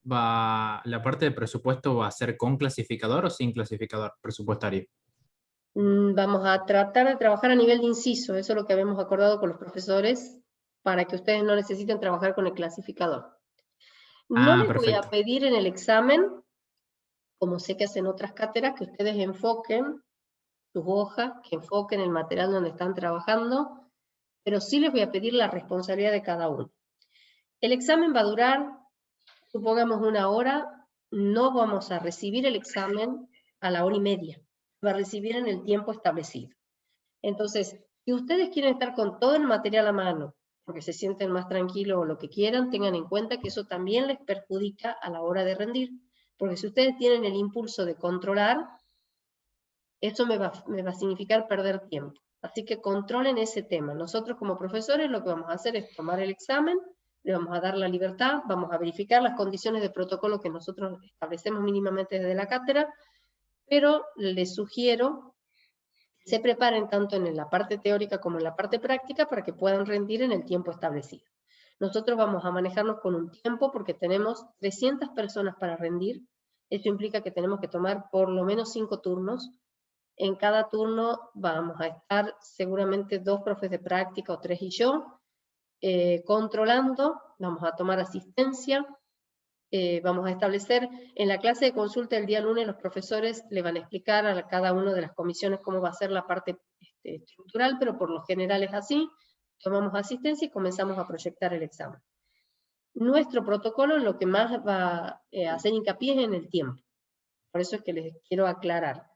la parte de presupuesto va a ser con clasificador o sin clasificador presupuestario? Vamos a tratar de trabajar a nivel de inciso, eso es lo que habíamos acordado con los profesores, para que ustedes no necesiten trabajar con el clasificador. No Ah, les voy a perfecto. pedir en el examen, como sé que hacen otras cátedras, que ustedes enfoquen sus hojas, que enfoquen el material donde están trabajando, pero sí les voy a pedir la responsabilidad de cada uno. El examen va a durar, supongamos, 1 hora, no vamos a recibir el examen a la 1:30, va a recibir en el tiempo establecido. Entonces, si ustedes quieren estar con todo el material a mano, porque se sienten más tranquilos o lo que quieran, tengan en cuenta que eso también les perjudica a la hora de rendir, porque si ustedes tienen el impulso de controlar, eso me va a significar perder tiempo. Así que controlen ese tema. Nosotros como profesores lo que vamos a hacer es tomar el examen, le vamos a dar la libertad, vamos a verificar las condiciones de protocolo que nosotros establecemos mínimamente desde la cátedra, pero les sugiero que se preparen tanto en la parte teórica como en la parte práctica para que puedan rendir en el tiempo establecido. Nosotros vamos a manejarnos con un tiempo porque tenemos 300 personas para rendir. Eso implica que tenemos que tomar por lo menos 5 turnos. En cada turno vamos a estar seguramente 2 profes de práctica o 3 y yo, controlando, vamos a tomar asistencia, vamos a establecer en la clase de consulta el día lunes, los profesores le van a explicar a cada una de las comisiones cómo va a ser la parte estructural, pero por lo general es así, tomamos asistencia y comenzamos a proyectar el examen. Nuestro protocolo lo que más va a hacer hincapié es en el tiempo, por eso es que les quiero aclarar.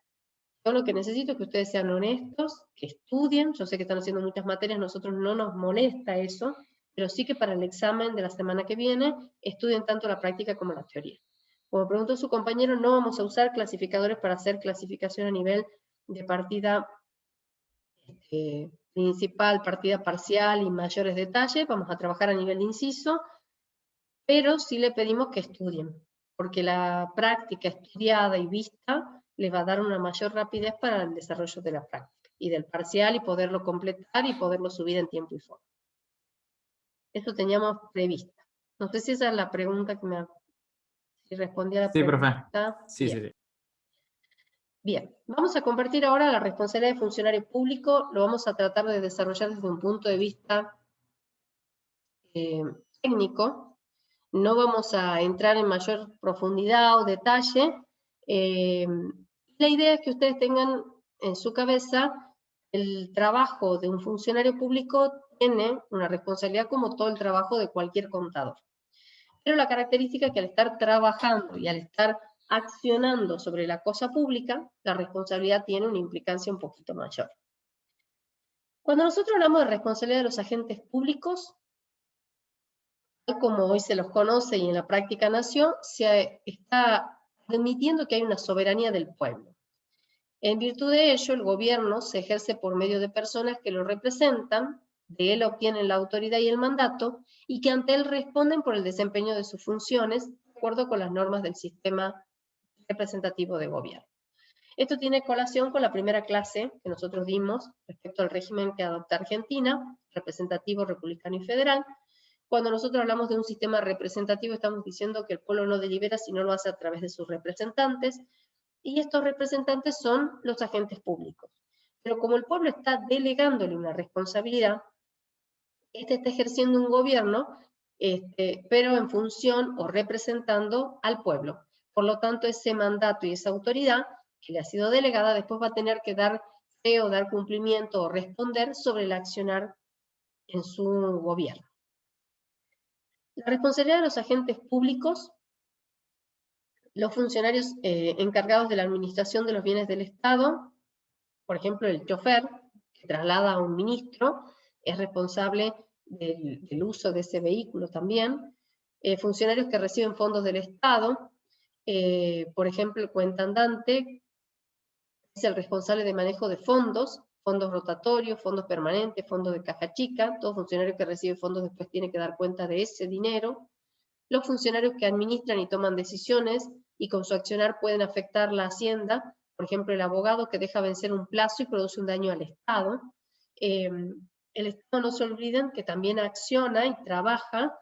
Yo lo que necesito es que ustedes sean honestos, que estudien. Yo sé que están haciendo muchas materias, nosotros no nos molesta eso, pero sí que para el examen de la semana que viene estudien tanto la práctica como la teoría. Como preguntó su compañero, no vamos a usar clasificadores para hacer clasificación a nivel de partida principal, partida parcial y mayores detalles. Vamos a trabajar a nivel de inciso, pero sí le pedimos que estudien, porque la práctica estudiada y vista les va a dar una mayor rapidez para el desarrollo de la práctica y del parcial y poderlo completar y poderlo subir en tiempo y forma. Eso teníamos prevista. No sé si esa es la pregunta si respondí a la Sí, profe. pregunta. Sí, sí, Bien. sí. Bien, vamos a compartir ahora la responsabilidad de funcionario público. Lo vamos a tratar de desarrollar desde un punto de vista técnico. No vamos a entrar en mayor profundidad o detalle. La idea es que ustedes tengan en su cabeza el trabajo de un funcionario público tiene una responsabilidad como todo el trabajo de cualquier contador. Pero la característica es que al estar trabajando y al estar accionando sobre la cosa pública, la responsabilidad tiene una implicancia un poquito mayor. Cuando nosotros hablamos de responsabilidad de los agentes públicos, tal como hoy se los conoce y en la práctica nació, se está admitiendo que hay una soberanía del pueblo. En virtud de ello, el gobierno se ejerce por medio de personas que lo representan, de él obtienen la autoridad y el mandato, y que ante él responden por el desempeño de sus funciones, de acuerdo con las normas del sistema representativo de gobierno. Esto tiene colación con la primera clase que nosotros dimos respecto al régimen que adopta Argentina, representativo, republicano y federal. Cuando nosotros hablamos de un sistema representativo, estamos diciendo que el pueblo no delibera, sino lo hace a través de sus representantes, y estos representantes son los agentes públicos. Pero como el pueblo está delegándole una responsabilidad, este está ejerciendo un gobierno, pero en función o representando al pueblo. Por lo tanto, ese mandato y esa autoridad que le ha sido delegada, después va a tener que dar fe o dar cumplimiento o responder sobre el accionar en su gobierno. La responsabilidad de los agentes públicos, los funcionarios encargados de la administración de los bienes del Estado, por ejemplo, el chofer que traslada a un ministro, es responsable del uso de ese vehículo también. Funcionarios que reciben fondos del Estado, por ejemplo, el cuentandante es el responsable de manejo de fondos, fondos rotatorios, fondos permanentes, fondos de caja chica. Todo funcionario que recibe fondos después tiene que dar cuenta de ese dinero. Los funcionarios que administran y toman decisiones y con su accionar pueden afectar la hacienda, por ejemplo, el abogado que deja vencer un plazo y produce un daño al Estado. El Estado, no se olviden, que también acciona y trabaja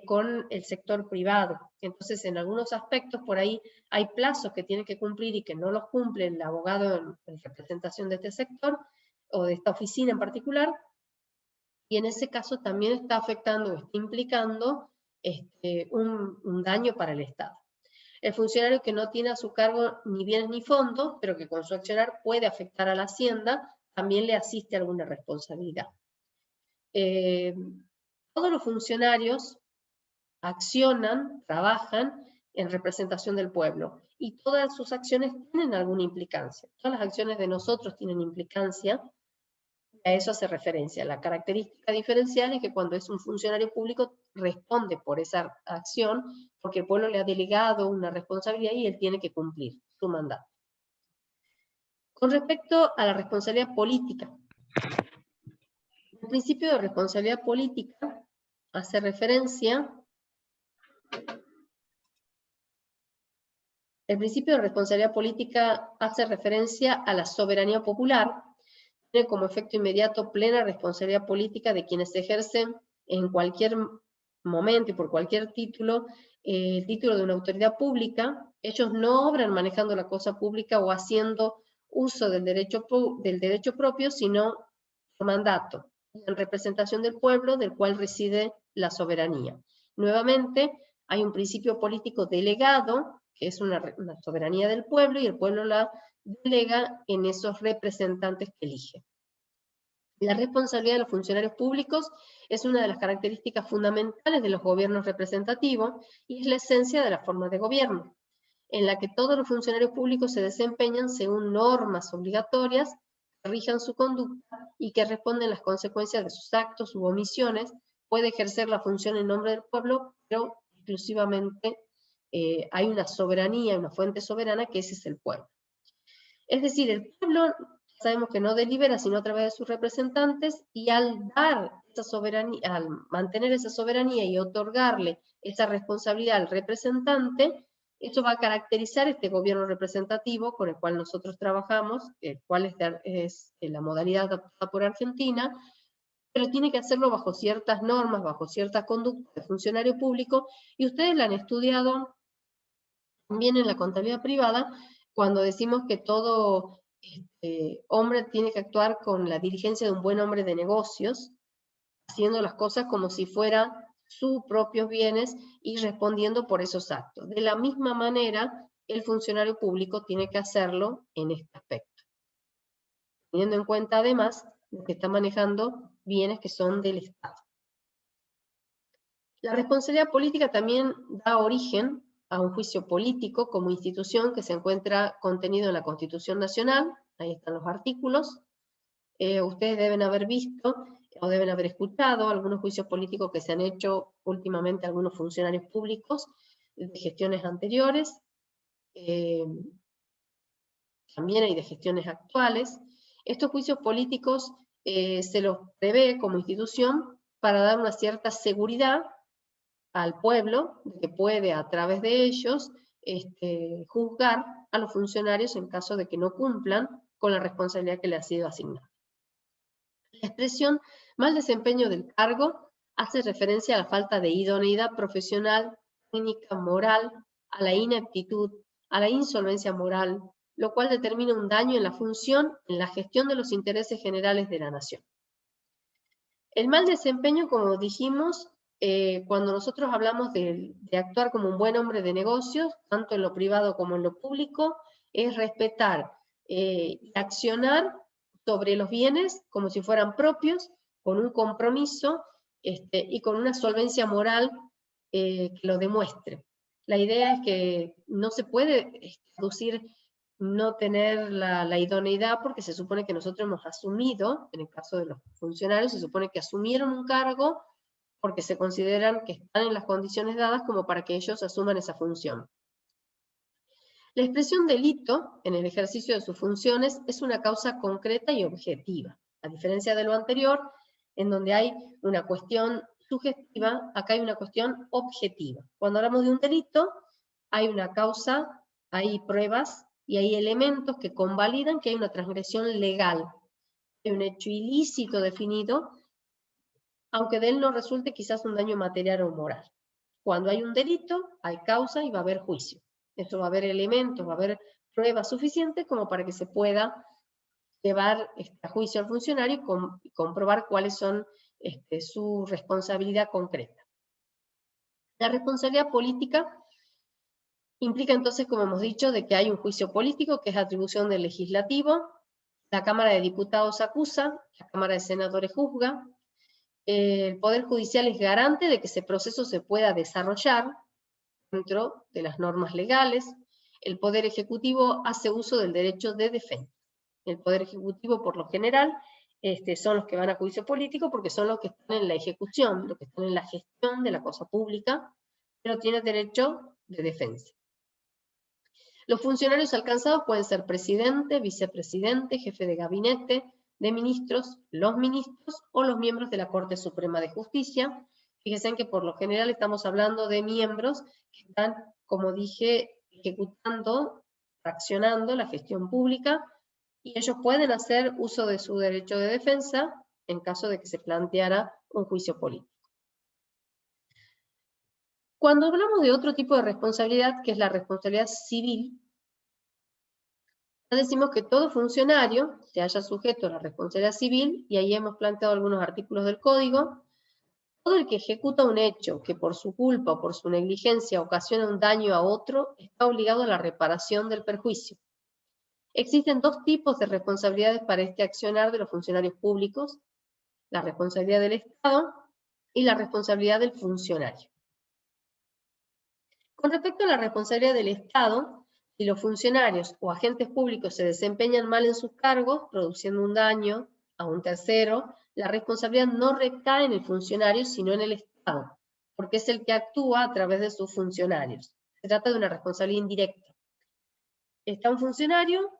con el sector privado. Entonces, en algunos aspectos, por ahí hay plazos que tienen que cumplir y que no los cumple el abogado en representación de este sector, o de esta oficina en particular, y en ese caso también está afectando o está implicando un daño para el Estado. El funcionario que no tiene a su cargo ni bienes ni fondos, pero que con su accionar puede afectar a la Hacienda, también le asiste alguna responsabilidad. Todos los funcionarios accionan, trabajan en representación del pueblo, y todas sus acciones tienen alguna implicancia. Todas las acciones de nosotros tienen implicancia. A eso hace referencia. La característica diferencial es que cuando es un funcionario público responde por esa acción porque el pueblo le ha delegado una responsabilidad y él tiene que cumplir su mandato. Con respecto a la responsabilidad política, el principio de responsabilidad política hace referencia. El principio de responsabilidad política hace referencia a la soberanía popular. Tiene como efecto inmediato plena responsabilidad política de quienes ejercen en cualquier momento y por cualquier título, el título de una autoridad pública. Ellos no obran manejando la cosa pública o haciendo uso del derecho propio, sino por mandato, en representación del pueblo del cual reside la soberanía. Nuevamente, hay un principio político delegado, que es una soberanía del pueblo, y el pueblo la delega en esos representantes que elige. La responsabilidad de los funcionarios públicos es una de las características fundamentales de los gobiernos representativos y es la esencia de la forma de gobierno, en la que todos los funcionarios públicos se desempeñan según normas obligatorias que rijan su conducta y que responden a las consecuencias de sus actos u omisiones. Puede ejercer la función en nombre del pueblo, pero exclusivamente hay una soberanía, una fuente soberana, que ese es el pueblo. Es decir, el pueblo sabemos que no delibera sino a través de sus representantes, y al dar esa soberanía, al mantener esa soberanía y otorgarle esa responsabilidad al representante, eso va a caracterizar este gobierno representativo con el cual nosotros trabajamos, el cual es la modalidad adoptada por Argentina, pero tiene que hacerlo bajo ciertas normas, bajo cierta conducta de funcionario público, y ustedes la han estudiado también en la contabilidad privada, cuando decimos que todo hombre tiene que actuar con la diligencia de un buen hombre de negocios, haciendo las cosas como si fueran sus propios bienes y respondiendo por esos actos. De la misma manera, el funcionario público tiene que hacerlo en este aspecto, teniendo en cuenta además que está manejando bienes que son del Estado. La responsabilidad política también da origen a un juicio político como institución que se encuentra contenido en la Constitución Nacional. Ahí están los artículos. Ustedes deben haber visto o deben haber escuchado algunos juicios políticos que se han hecho últimamente a algunos funcionarios públicos de gestiones anteriores. También hay de gestiones actuales. Estos juicios políticos se los prevé como institución para dar una cierta seguridad al pueblo, de que puede a través de ellos juzgar a los funcionarios en caso de que no cumplan con la responsabilidad que le ha sido asignada. La expresión mal desempeño del cargo hace referencia a la falta de idoneidad profesional, técnica, moral, a la ineptitud, a la insolvencia moral, lo cual determina un daño en la función, en la gestión de los intereses generales de la nación. El mal desempeño, como dijimos, cuando nosotros hablamos de actuar como un buen hombre de negocios, tanto en lo privado como en lo público, es respetar y accionar sobre los bienes como si fueran propios, con un compromiso y con una solvencia moral que lo demuestre. La idea es que no se puede deducir no tener la idoneidad, porque se supone que nosotros hemos asumido, en el caso de los funcionarios, se supone que asumieron un cargo porque se consideran que están en las condiciones dadas como para que ellos asuman esa función. La expresión delito en el ejercicio de sus funciones es una causa concreta y objetiva. A diferencia de lo anterior, en donde hay una cuestión subjetiva, acá hay una cuestión objetiva. Cuando hablamos de un delito, hay una causa, hay pruebas y hay elementos que convalidan que hay una transgresión legal, hay un hecho ilícito definido, aunque de él no resulte quizás un daño material o moral. Cuando hay un delito, hay causa y va a haber juicio. Esto va a haber elementos, va a haber pruebas suficientes como para que se pueda llevar a juicio al funcionario y comprobar cuáles son su responsabilidad concreta. La responsabilidad política implica entonces, como hemos dicho, de que hay un juicio político que es atribución del legislativo, la Cámara de Diputados acusa, la Cámara de Senadores juzga, el Poder Judicial es garante de que ese proceso se pueda desarrollar dentro de las normas legales, el Poder Ejecutivo hace uso del derecho de defensa. El Poder Ejecutivo, por lo general, son los que van a juicio político porque son los que están en la ejecución, los que están en la gestión de la cosa pública, pero tienen derecho de defensa. Los funcionarios alcanzados pueden ser presidente, vicepresidente, jefe de gabinete, de ministros, los ministros o los miembros de la Corte Suprema de Justicia. Fíjense que por lo general estamos hablando de miembros que están, como dije, ejecutando, accionando la gestión pública, y ellos pueden hacer uso de su derecho de defensa en caso de que se planteara un juicio político. Cuando hablamos de otro tipo de responsabilidad, que es la responsabilidad civil, ya decimos que todo funcionario se haya sujeto a la responsabilidad civil, y ahí hemos planteado algunos artículos del Código. Todo el que ejecuta un hecho que por su culpa o por su negligencia ocasiona un daño a otro, está obligado a la reparación del perjuicio. Existen dos tipos de responsabilidades para este accionar de los funcionarios públicos: la responsabilidad del Estado y la responsabilidad del funcionario. Con respecto a la responsabilidad del Estado, si los funcionarios o agentes públicos se desempeñan mal en sus cargos, produciendo un daño a un tercero, la responsabilidad no recae en el funcionario, sino en el Estado, porque es el que actúa a través de sus funcionarios. Se trata de una responsabilidad indirecta. Está un funcionario,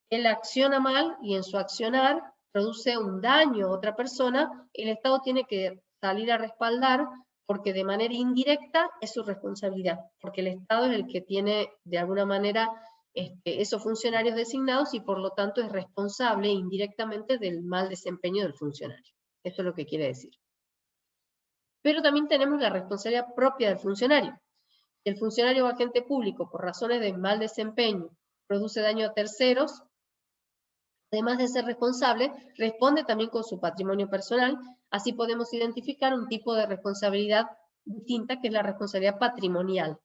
él acciona mal y en su accionar produce un daño a otra persona, el Estado tiene que salir a respaldar, porque de manera indirecta es su responsabilidad, porque el Estado es el que tiene de alguna manera esos funcionarios designados y por lo tanto es responsable indirectamente del mal desempeño del funcionario. Esto es lo que quiere decir. Pero también tenemos la responsabilidad propia del funcionario. Si el funcionario o agente público, por razones de mal desempeño, produce daño a terceros, además de ser responsable, responde también con su patrimonio personal. Así podemos identificar un tipo de responsabilidad distinta, que es la responsabilidad patrimonial.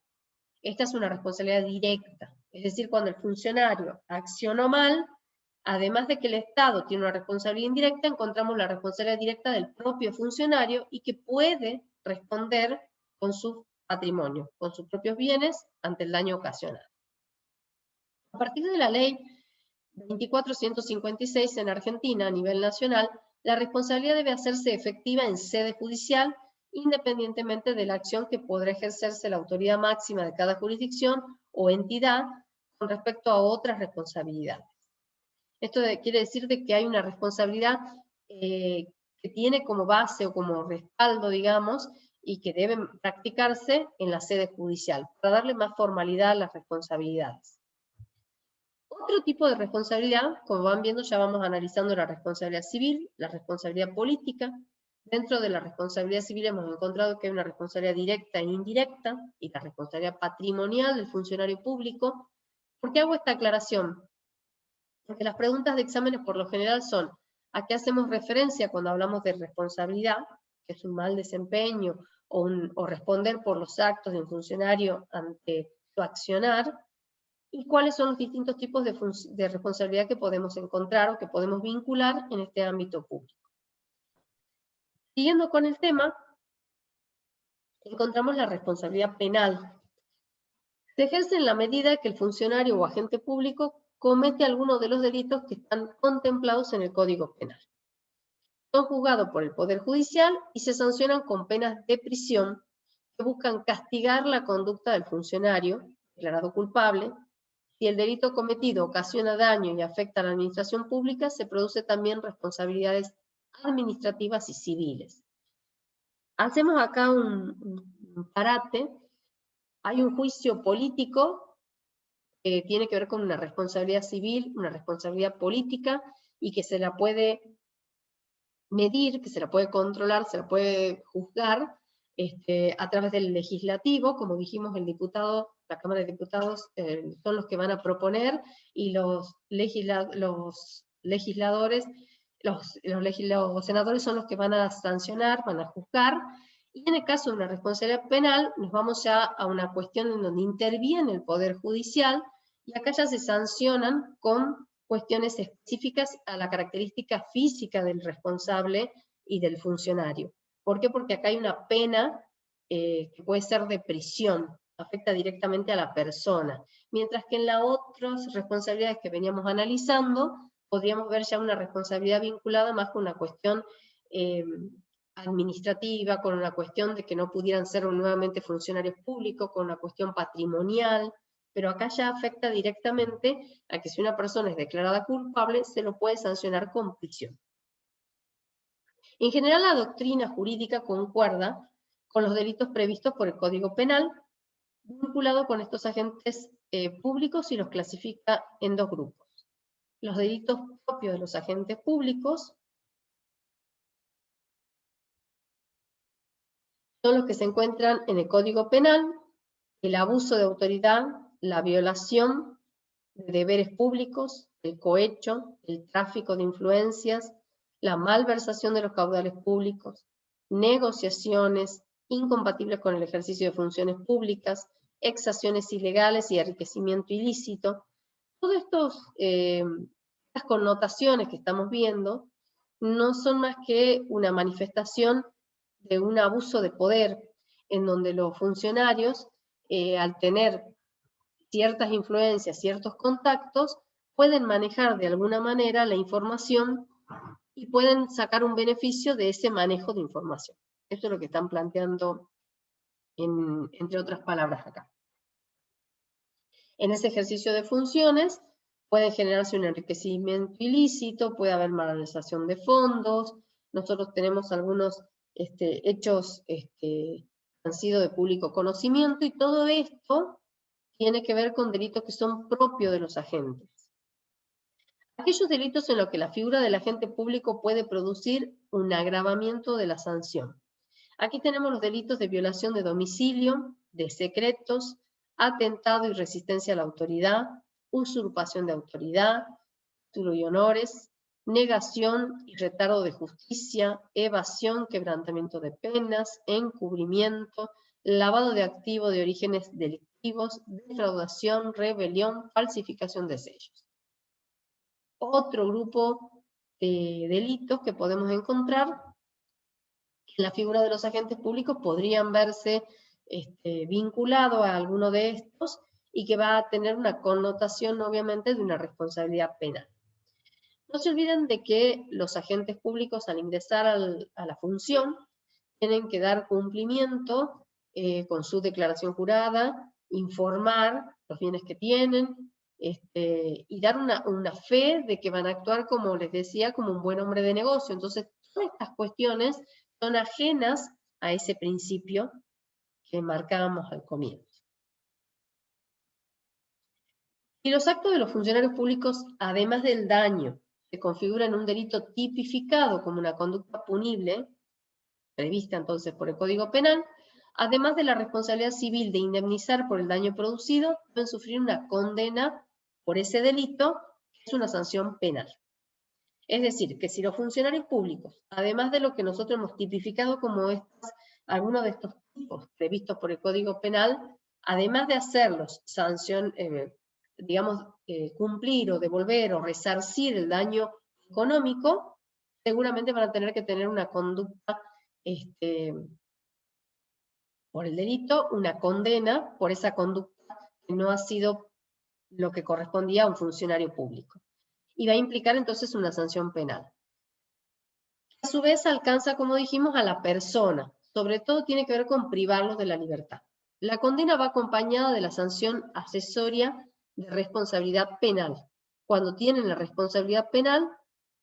Esta es una responsabilidad directa, es decir, cuando el funcionario accionó mal, además de que el Estado tiene una responsabilidad indirecta, encontramos la responsabilidad directa del propio funcionario y que puede responder con su patrimonio, con sus propios bienes ante el daño ocasionado. A partir de la ley 24.156 en Argentina, a nivel nacional, la responsabilidad debe hacerse efectiva en sede judicial, independientemente de la acción que podrá ejercerse la autoridad máxima de cada jurisdicción o entidad con respecto a otras responsabilidades. Esto quiere decir de que hay una responsabilidad que tiene como base o como respaldo, digamos, y que debe practicarse en la sede judicial, para darle más formalidad a las responsabilidades. Otro tipo de responsabilidad, como van viendo, ya vamos analizando la responsabilidad civil, la responsabilidad política. Dentro de la responsabilidad civil hemos encontrado que hay una responsabilidad directa e indirecta, y la responsabilidad patrimonial del funcionario público. ¿Por qué hago esta aclaración? Porque las preguntas de exámenes por lo general son: ¿a qué hacemos referencia cuando hablamos de responsabilidad, que es un mal desempeño, o responder por los actos de un funcionario ante su accionar? ¿Y cuáles son los distintos tipos de responsabilidad que podemos encontrar o que podemos vincular en este ámbito público? Siguiendo con el tema, encontramos la responsabilidad penal. Se ejerce en la medida que el funcionario o agente público comete alguno de los delitos que están contemplados en el Código Penal. Son juzgados por el Poder Judicial y se sancionan con penas de prisión que buscan castigar la conducta del funcionario declarado culpable. Si el delito cometido ocasiona daño y afecta a la administración pública, se produce también responsabilidades administrativas y civiles. Hacemos acá un parate. Hay un juicio político que tiene que ver con una responsabilidad civil, una responsabilidad política, y que se la puede medir, que se la puede controlar, se la puede juzgar a través del legislativo, como dijimos, el diputado, la Cámara de Diputados son los que van a proponer, y los legisladores, los senadores son los que van a sancionar, van a juzgar, y en el caso de una responsabilidad penal, nos vamos ya a una cuestión en donde interviene el Poder Judicial, y acá ya se sancionan con cuestiones específicas a la característica física del responsable y del funcionario. ¿Por qué? Porque acá hay una pena que puede ser de prisión, afecta directamente a la persona, mientras que en las otras responsabilidades que veníamos analizando, podríamos ver ya una responsabilidad vinculada más con una cuestión administrativa, con una cuestión de que no pudieran ser nuevamente funcionarios públicos, con una cuestión patrimonial, pero acá ya afecta directamente a que si una persona es declarada culpable, se lo puede sancionar con prisión. En general, la doctrina jurídica concuerda con los delitos previstos por el Código Penal, vinculado con estos agentes públicos, y los clasifica en dos grupos. Los delitos propios de los agentes públicos son los que se encuentran en el Código Penal: el abuso de autoridad, la violación de deberes públicos, el cohecho, el tráfico de influencias, la malversación de los caudales públicos, negociaciones incompatibles con el ejercicio de funciones públicas, exacciones ilegales y enriquecimiento ilícito. Todas estas connotaciones que estamos viendo no son más que una manifestación de un abuso de poder, en donde los funcionarios, al tener ciertas influencias, ciertos contactos, pueden manejar de alguna manera la información y pueden sacar un beneficio de ese manejo de información. Esto es lo que están planteando, entre otras palabras, acá. En ese ejercicio de funciones puede generarse un enriquecimiento ilícito, puede haber malversación de fondos. Nosotros tenemos algunos hechos que han sido de público conocimiento, y todo esto tiene que ver con delitos que son propios de los agentes. Aquellos delitos en los que la figura del agente público puede producir un agravamiento de la sanción. Aquí tenemos los delitos de violación de domicilio, de secretos, atentado y resistencia a la autoridad, usurpación de autoridad, título y honores, negación y retardo de justicia, evasión, quebrantamiento de penas, encubrimiento, lavado de activos de orígenes delictivos, defraudación, rebelión, falsificación de sellos. Otro grupo de delitos que podemos encontrar en la figura de los agentes públicos podrían verse vinculados a alguno de estos, y que va a tener una connotación obviamente de una responsabilidad penal. No se olviden de que los agentes públicos, al ingresar a la función, tienen que dar cumplimiento con su declaración jurada, informar los bienes que tienen, y dar una fe de que van a actuar, como les decía, como un buen hombre de negocio. Entonces, todas estas cuestiones son ajenas a ese principio que marcábamos al comienzo. Y los actos de los funcionarios públicos, además del daño, se configuran un delito tipificado como una conducta punible, prevista entonces por el Código Penal, además de la responsabilidad civil de indemnizar por el daño producido, pueden sufrir una condena por ese delito, que es una sanción penal. Es decir, que si los funcionarios públicos, además de lo que nosotros hemos tipificado como algunos de estos tipos previstos por el Código Penal, además de hacerlos cumplir o devolver o resarcir el daño económico, seguramente van a tener que tener una conducta por el delito, una condena por esa conducta que no ha sido lo que correspondía a un funcionario público. Y va a implicar entonces una sanción penal. A su vez alcanza, como dijimos, a la persona. Sobre todo tiene que ver con privarlos de la libertad. La condena va acompañada de la sanción accesoria de responsabilidad penal. Cuando tienen la responsabilidad penal,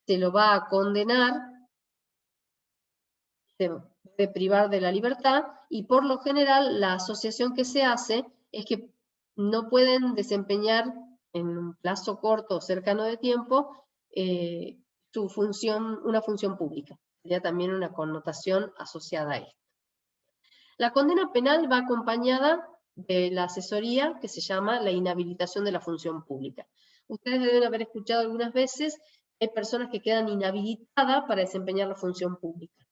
se lo va a condenar, se puede privar de la libertad, y por lo general la asociación que se hace es que no pueden desempeñar en un plazo corto o cercano de tiempo una función pública. Sería también una connotación asociada a esto. La condena penal va acompañada de la asesoría que se llama la inhabilitación de la función pública. Ustedes deben haber escuchado algunas veces que hay personas que quedan inhabilitadas para desempeñar la función pública.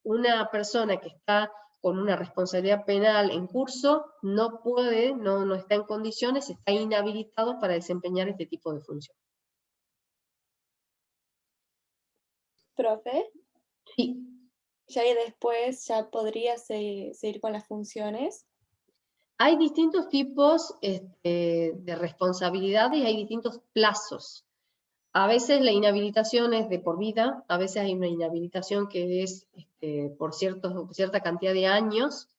Una persona que está con una responsabilidad penal en curso no puede, no está en condiciones, está inhabilitado para desempeñar este tipo de función. Profe, Sí. ya que después ya podría seguir con las funciones. Hay distintos tipos de responsabilidades y hay distintos plazos. A veces la inhabilitación es de por vida, a veces hay una inhabilitación que es por cierta cantidad de años,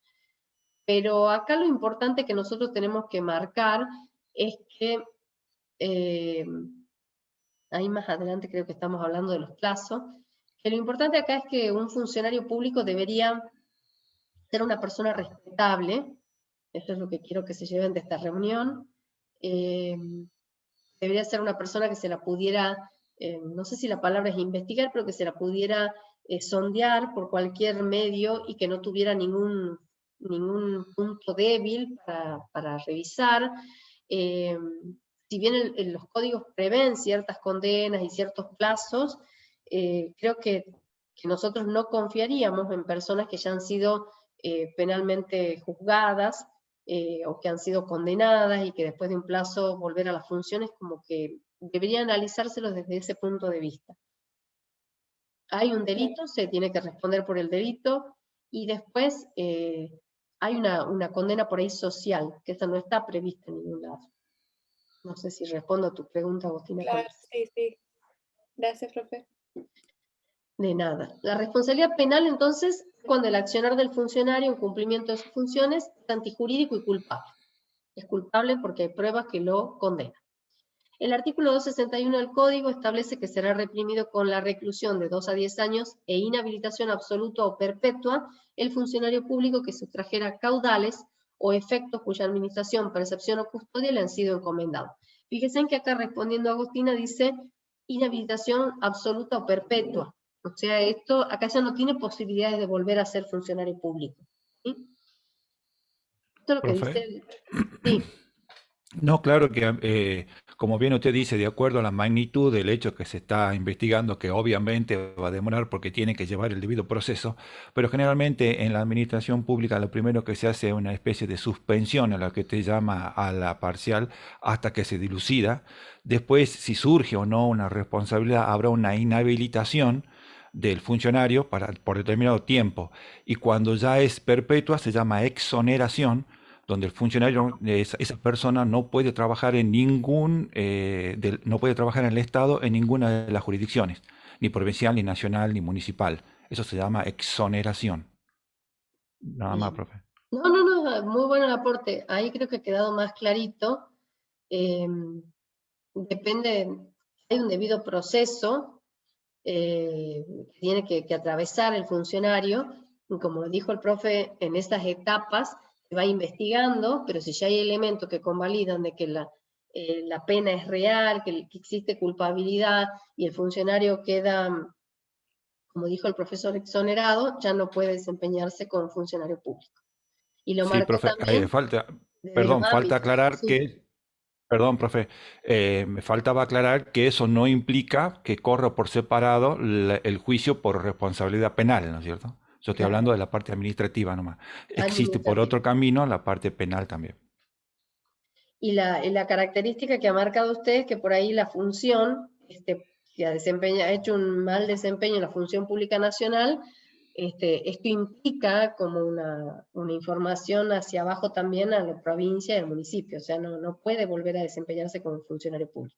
pero acá lo importante que nosotros tenemos que marcar es que, ahí más adelante creo que estamos hablando de los plazos, que lo importante acá es que un funcionario público debería ser una persona respetable. Esto es lo que quiero que se lleven de esta reunión. Debería ser una persona que se la pudiera, no sé si la palabra es investigar, pero que se la pudiera sondear por cualquier medio y que no tuviera ningún punto débil para revisar. Si bien los códigos prevén ciertas condenas y ciertos plazos, creo que nosotros no confiaríamos en personas que ya han sido penalmente juzgadas o que han sido condenadas y que después de un plazo volver a las funciones, como que debería analizárselos desde ese punto de vista. Hay un delito, se tiene que responder por el delito, y después hay una condena por ahí social, que esa no está prevista en ningún lado. No sé si respondo a tu pregunta, Agustina. Claro, sí. Gracias, profe. De nada. La responsabilidad penal, entonces, es cuando el accionar del funcionario en cumplimiento de sus funciones es antijurídico y culpable. Es culpable porque hay pruebas que lo condenan. El artículo 261 del Código establece que será reprimido con la reclusión de 2 a 10 años e inhabilitación absoluta o perpetua el funcionario público que sustrajera caudales o efectos cuya administración, percepción o custodia le han sido encomendados. Fíjense en que acá, respondiendo a Agustina, dice inhabilitación absoluta o perpetua. O sea, esto acá ya no tiene posibilidades de volver a ser funcionario público. ¿Sí? Esto es lo que Profe. dice. Sí. No, claro que, como bien usted dice, de acuerdo a la magnitud del hecho que se está investigando, que obviamente va a demorar porque tiene que llevar el debido proceso, pero generalmente en la administración pública lo primero que se hace es una especie de suspensión a la que te llama a la parcial hasta que se dilucida. Después, si surge o no una responsabilidad, habrá una inhabilitación del funcionario por determinado tiempo. Y cuando ya es perpetua se llama exoneración, donde el funcionario, esa persona no puede trabajar en no puede trabajar en el Estado en ninguna de las jurisdicciones, ni provincial, ni nacional, ni municipal. Eso se llama exoneración. Nada más, profe. No, muy bueno el aporte. Ahí creo que ha quedado más clarito. Depende, hay un debido proceso que tiene que atravesar el funcionario, y como dijo el profe, en estas etapas se va investigando, pero si ya hay elementos que convalidan de que la pena es real, que existe culpabilidad, y el funcionario queda, como dijo el profesor, exonerado, ya no puede desempeñarse como funcionario público. Y lo Sí, marcó profe, también desde los falta ámbitos. aclarar Sí. perdón, profe, me faltaba aclarar que eso no implica que corra por separado el juicio por responsabilidad penal, ¿no es cierto? Yo estoy hablando de la parte administrativa nomás. Existe por otro camino la parte penal también. Y la característica que ha marcado usted es que por ahí la función, que ha hecho un mal desempeño en la función pública nacional, esto implica como una información hacia abajo también a la provincia y al municipio, o sea, no puede volver a desempeñarse como funcionario público.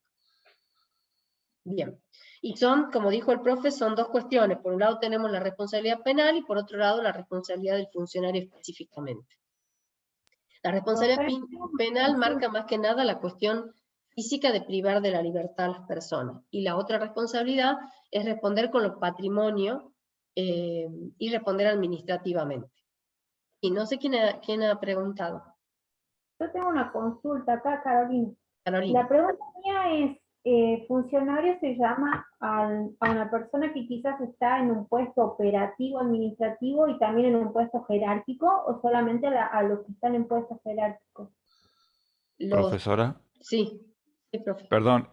Bien, y son, como dijo el profe, son dos cuestiones. Por un lado tenemos la responsabilidad penal y por otro lado la responsabilidad del funcionario específicamente. La responsabilidad penal marca más que nada la cuestión física de privar de la libertad a las personas. Y la otra responsabilidad es responder con los patrimonios y responder administrativamente. Y no sé quién ha preguntado. Yo tengo una consulta acá, Carolina. Carolina. La pregunta mía es, funcionario se llama a una persona que quizás está en un puesto operativo, administrativo y también en un puesto jerárquico, o solamente a los que están en puestos jerárquicos. Profesora. Sí, sí, profe. Perdón,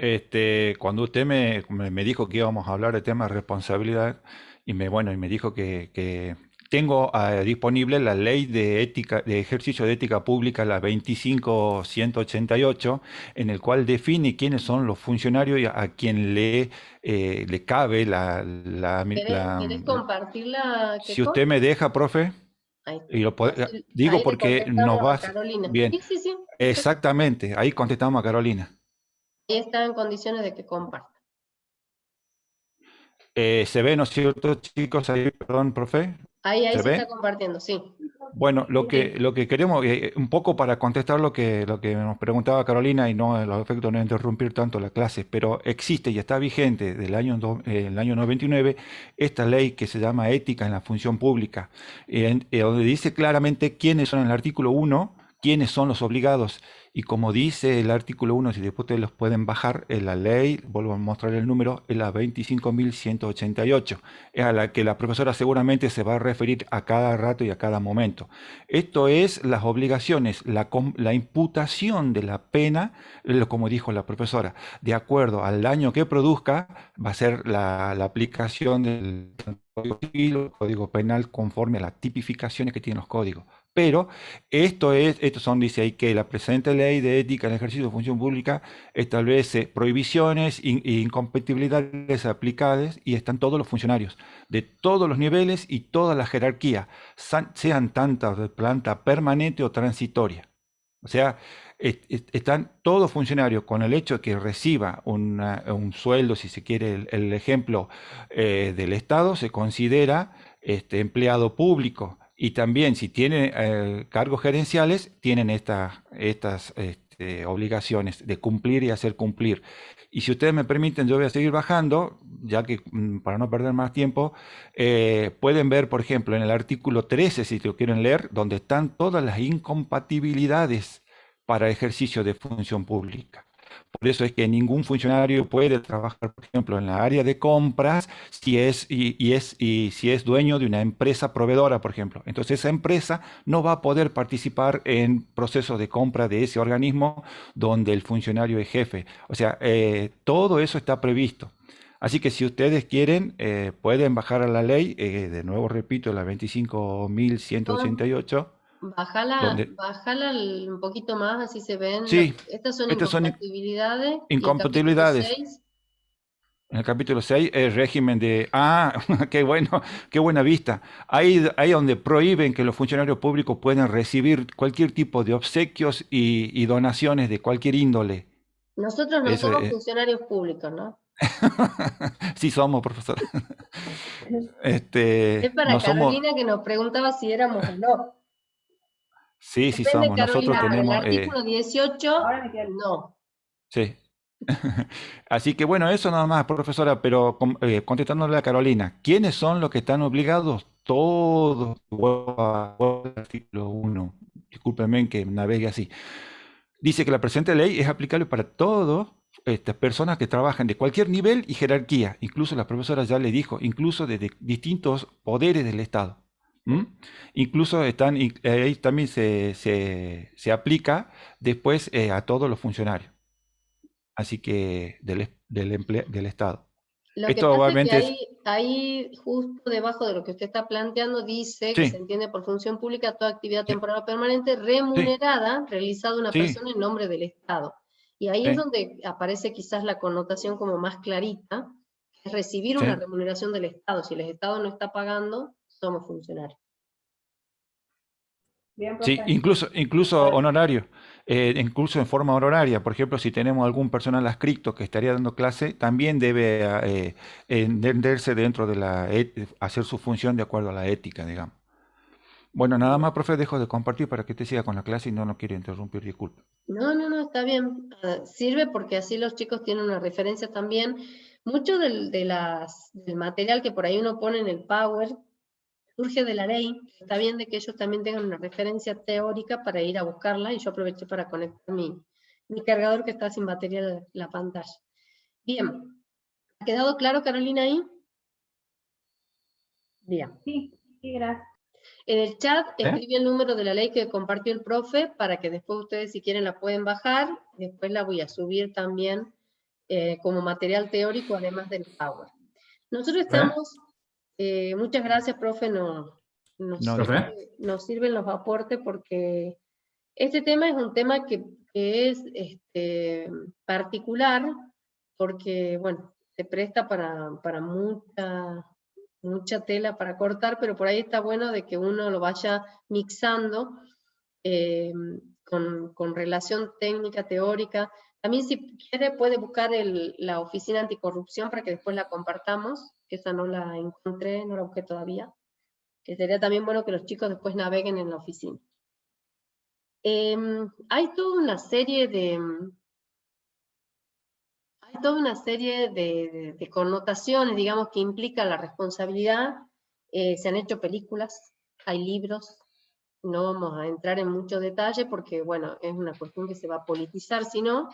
cuando usted me dijo que íbamos a hablar de temas de responsabilidad y me dijo que tengo disponible la ley de ética, de ejercicio de ética pública, la 25188, en el cual define quiénes son los funcionarios y a quien le cabe ¿Querés compartirla, Si Keiko? usted me deja, profe, Ahí, y así- digo ahí le porque nos contestamos va a Carolina. bien. Sí, sí, sí. Exactamente, ahí contestamos a Carolina. Ahí está en condiciones de que comparta. ¿Se ve, no es cierto, chicos? Ahí, perdón, profe. Ahí ¿Se se está ve? compartiendo, sí. Bueno, lo que queremos, un poco para contestar lo que nos preguntaba Carolina y no los efectos no interrumpir tanto la clase, pero existe y está vigente del el año 99 esta ley que se llama Ética en la Función Pública, donde dice claramente quiénes son en el artículo 1, quiénes son los obligados. Y como dice el artículo 1, si después ustedes los pueden bajar, en la ley, vuelvo a mostrar el número, es la 25.188, es a la que la profesora seguramente se va a referir a cada rato y a cada momento. Esto es las obligaciones, la imputación de la pena, como dijo la profesora, de acuerdo al daño que produzca, va a ser la aplicación del Código Civil o Código Penal conforme a las tipificaciones que tienen los códigos. Pero estos son, dice ahí, que la presente ley de ética en el ejercicio de función pública establece prohibiciones e incompatibilidades aplicables y están todos los funcionarios de todos los niveles y toda la jerarquía, sean tantas de planta permanente o transitoria. O sea, están todos funcionarios con el hecho de que reciba un sueldo, si se quiere el ejemplo del Estado, se considera empleado público. Y también si tienen cargos gerenciales, tienen estas obligaciones de cumplir y hacer cumplir. Y si ustedes me permiten, yo voy a seguir bajando, ya que para no perder más tiempo, pueden ver, por ejemplo, en el artículo 13, si lo quieren leer, donde están todas las incompatibilidades para ejercicio de función pública. Por eso es que ningún funcionario puede trabajar, por ejemplo, en la área de compras si es dueño de una empresa proveedora, por ejemplo. Entonces esa empresa no va a poder participar en procesos de compra de ese organismo donde el funcionario es jefe. O sea, todo eso está previsto. Así que si ustedes quieren, pueden bajar a la ley, de nuevo repito, la 25.188. Bájala un poquito más, así se ven. Sí, Estas son estas son incompatibilidades. incompatibilidades. En el capítulo 6, el régimen de... Ah, qué bueno, qué buena vista. Ahí donde prohíben que los funcionarios públicos puedan recibir cualquier tipo de obsequios y donaciones de cualquier índole. Nosotros no somos funcionarios públicos, ¿no? Sí somos, profesor. Es para no Carolina somos... que nos preguntaba si éramos o no. Sí, sí somos. Nosotros tenemos... El artículo 18, no. Sí. Así que bueno, eso nada más, profesora, pero contestándole a Carolina, ¿quiénes son los que están obligados? Todos, artículo 1, discúlpenme que navegue así. Dice que la presente ley es aplicable para todas estas personas que trabajan de cualquier nivel y jerarquía, incluso la profesora ya le dijo, incluso de distintos poderes del Estado. Incluso ahí también se aplica después a todos los funcionarios. Así que del Estado. Lo que pasa es que ahí justo debajo de lo que usted está planteando dice que se entiende por función pública toda actividad temporal o permanente remunerada realizada una persona en nombre del Estado. Y ahí es donde aparece quizás la connotación como más clarita, que es recibir una remuneración del Estado. Si el Estado no está pagando, somos funcionarios. Bien, sí, incluso honorario, incluso en forma honoraria. Por ejemplo, si tenemos algún personal adscrito que estaría dando clase, también debe entenderse dentro de hacer su función de acuerdo a la ética, digamos. Bueno, nada más, profe, dejo de compartir para que usted siga con la clase y no quiero interrumpir, disculpe. No, está bien. Sirve porque así los chicos tienen una referencia también. Mucho del material que por ahí uno pone en el Power surge de la ley. Está bien de que ellos también tengan una referencia teórica para ir a buscarla, y yo aproveché para conectar mi cargador que está sin batería en la pantalla. Bien, ¿ha quedado claro, Carolina, ahí? Bien. Sí, sí, gracias. En el chat escribí el número de la ley que compartió el profe para que después ustedes, si quieren, la pueden bajar. Después la voy a subir también como material teórico, además del Power. Nosotros estamos, muchas gracias, profe, nos ¿Profe? sirven los aportes porque este tema es un tema que es particular porque, bueno, se presta para mucha tela para cortar, pero por ahí está bueno de que uno lo vaya mixando con relación técnica, teórica. También si quiere puede buscar la oficina anticorrupción para que después la compartamos, que esa no la encontré, no la busqué todavía, que sería también bueno que los chicos después naveguen en la oficina. Hay toda una serie de connotaciones, digamos, que implica la responsabilidad. Se han hecho películas, hay libros, no vamos a entrar en mucho detalle porque, bueno, es una cuestión que se va a politizar, si no,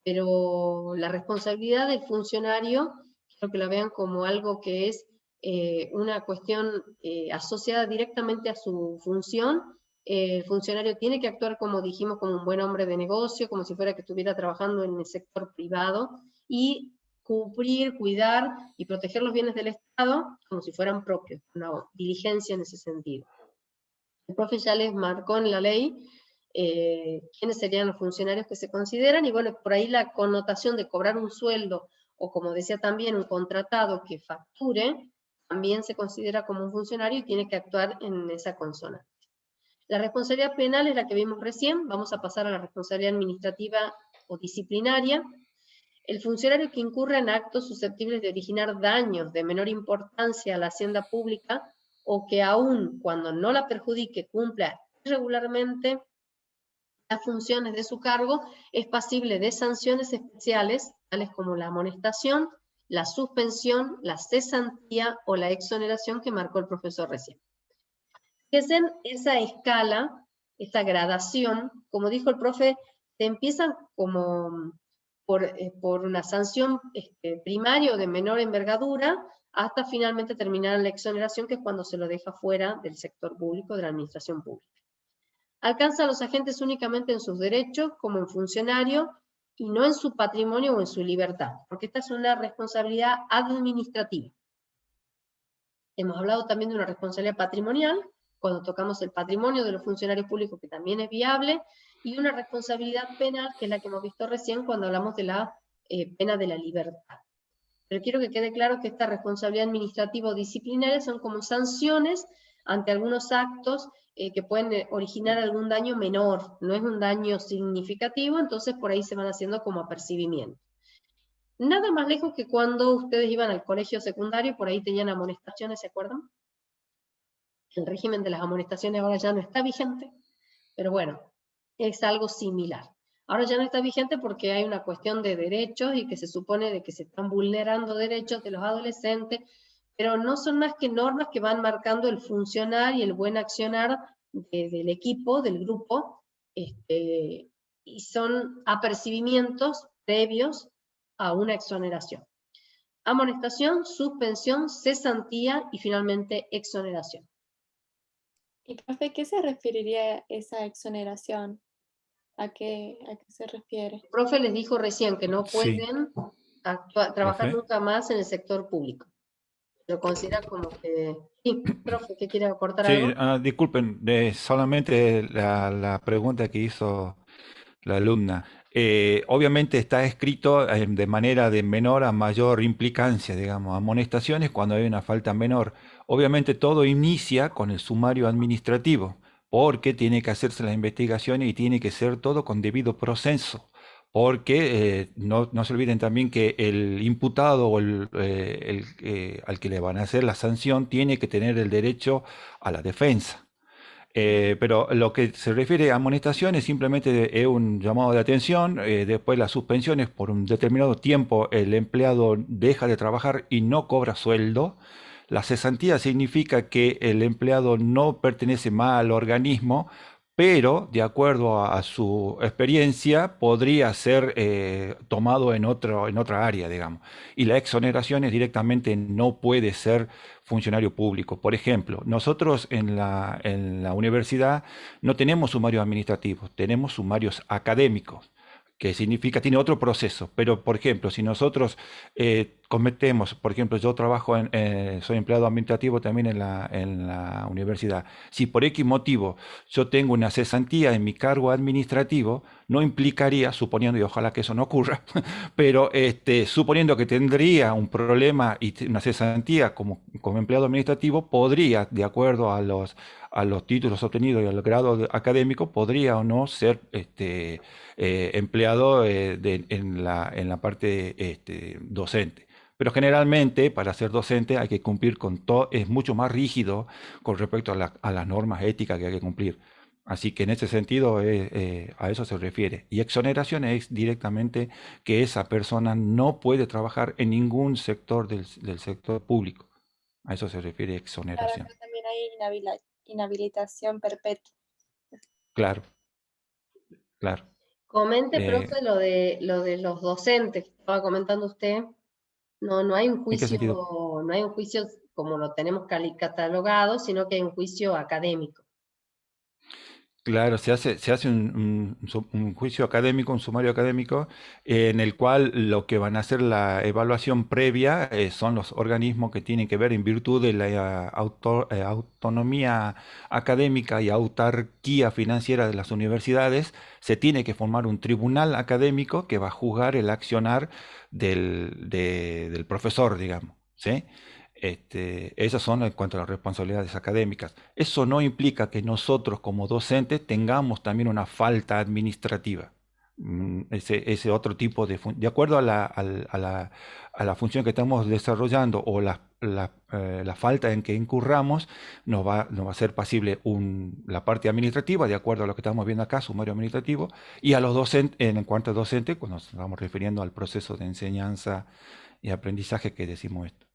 pero la responsabilidad del funcionario, quiero que la vean como algo que es una cuestión asociada directamente a su función. El funcionario tiene que actuar, como dijimos, como un buen hombre de negocio, como si fuera que estuviera trabajando en el sector privado, y cumplir, cuidar y proteger los bienes del Estado como si fueran propios, una diligencia en ese sentido. El profe ya les marcó en la ley quiénes serían los funcionarios que se consideran, y bueno, por ahí la connotación de cobrar un sueldo, o como decía también, un contratado que facture, también se considera como un funcionario y tiene que actuar en esa consonancia. La responsabilidad penal es la que vimos recién, vamos a pasar a la responsabilidad administrativa o disciplinaria. El funcionario que incurra en actos susceptibles de originar daños de menor importancia a la hacienda pública, o que aun cuando no la perjudique cumpla irregularmente las funciones de su cargo, es pasible de sanciones especiales, tales como la amonestación, la suspensión, la cesantía o la exoneración que marcó el profesor recién. Fíjense esa escala, esta gradación, como dijo el profe, se empiezan como por una sanción primaria o de menor envergadura, hasta finalmente terminar en la exoneración, que es cuando se lo deja fuera del sector público, de la administración pública. Alcanza a los agentes únicamente en sus derechos como en funcionario y no en su patrimonio o en su libertad, porque esta es una responsabilidad administrativa. Hemos hablado también de una responsabilidad patrimonial, cuando tocamos el patrimonio de los funcionarios públicos, que también es viable, y una responsabilidad penal, que es la que hemos visto recién cuando hablamos de la pena de la libertad. Pero quiero que quede claro que esta responsabilidad administrativa o disciplinaria son como sanciones ante algunos actos que pueden originar algún daño menor, no es un daño significativo, entonces por ahí se van haciendo como apercibimiento. Nada más lejos que cuando ustedes iban al colegio secundario, por ahí tenían amonestaciones, ¿se acuerdan? El régimen de las amonestaciones ahora ya no está vigente, pero bueno, es algo similar. Ahora ya no está vigente porque hay una cuestión de derechos y que se supone de que se están vulnerando derechos de los adolescentes, pero no son más que normas que van marcando el funcionar y el buen accionar del equipo, del grupo, y son apercibimientos previos a una exoneración. Amonestación, suspensión, cesantía y finalmente exoneración. ¿Y profe, qué se referiría esa exoneración? ¿A qué se refiere? El profe les dijo recién que no pueden trabajar nunca más en el sector público. Lo considera como que... Sí, profe, ¿qué quiere aportar algo? Sí, disculpen, solamente la pregunta que hizo la alumna. Obviamente está escrito de manera de menor a mayor implicancia, digamos, amonestaciones cuando hay una falta menor. Obviamente todo inicia con el sumario administrativo, porque tiene que hacerse la investigación y tiene que ser todo con debido proceso. Porque no se olviden también que el imputado o al que le van a hacer la sanción tiene que tener el derecho a la defensa. Pero lo que se refiere a amonestaciones simplemente es un llamado de atención. Después las suspensiones, por un determinado tiempo el empleado deja de trabajar y no cobra sueldo. La cesantía significa que el empleado no pertenece más al organismo, pero de acuerdo a su experiencia podría ser tomado en otra área, digamos. Y la exoneración es directamente no puede ser funcionario público. Por ejemplo, nosotros en la universidad no tenemos sumarios administrativos, tenemos sumarios académicos, que significa, tiene otro proceso. Pero, por ejemplo, si nosotros cometemos, por ejemplo, yo trabajo soy empleado administrativo también en la universidad. Si por X motivo yo tengo una cesantía en mi cargo administrativo, no implicaría, suponiendo, y ojalá que eso no ocurra, pero suponiendo que tendría un problema y una cesantía como empleado administrativo, podría, de acuerdo a los títulos obtenidos y al grado académico, podría o no ser empleado en la parte docente. Pero generalmente para ser docente hay que cumplir con todo, es mucho más rígido con respecto a las normas éticas que hay que cumplir. Así que en ese sentido a eso se refiere. Y exoneración es directamente que esa persona no puede trabajar en ningún sector del sector público. A eso se refiere Claro, exoneración. acá también hay inhabilitación perpetua. Claro, claro. Comente, Eh, profe, lo de los docentes que estaba comentando usted. No hay un ¿En qué juicio, sentido? no hay un juicio como lo tenemos catalogado, sino que hay un juicio académico. Claro, se hace un juicio académico, un sumario académico, en el cual lo que van a hacer la evaluación previa son los organismos que tienen que ver en virtud de la autonomía académica y autarquía financiera de las universidades. Se tiene que formar un tribunal académico que va a juzgar el accionar del profesor, digamos, ¿sí? Esas son en cuanto a las responsabilidades académicas. Eso no implica que nosotros como docentes tengamos también una falta administrativa. Ese otro tipo de acuerdo a la función que estamos desarrollando o la falta en que incurramos, nos va a ser pasible la parte administrativa, de acuerdo a lo que estamos viendo acá, sumario administrativo, y a los docentes, en cuanto a docentes, cuando nos estamos refiriendo al proceso de enseñanza y aprendizaje que decimos esto.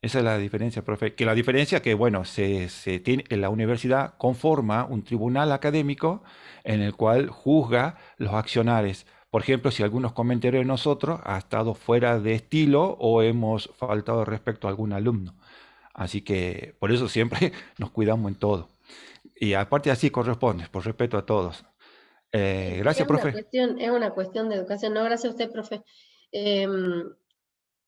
Esa es la diferencia, profe. Que la diferencia que, bueno, se tiene, en la universidad conforma un tribunal académico en el cual juzga los accionares. Por ejemplo, si algunos comentarios de nosotros ha estado fuera de estilo o hemos faltado respecto a algún alumno. Así que por eso siempre nos cuidamos en todo. Y aparte así corresponde, por respeto a todos. Sí, Gracias, profe. es una cuestión de educación. No, gracias a usted, profe. Em,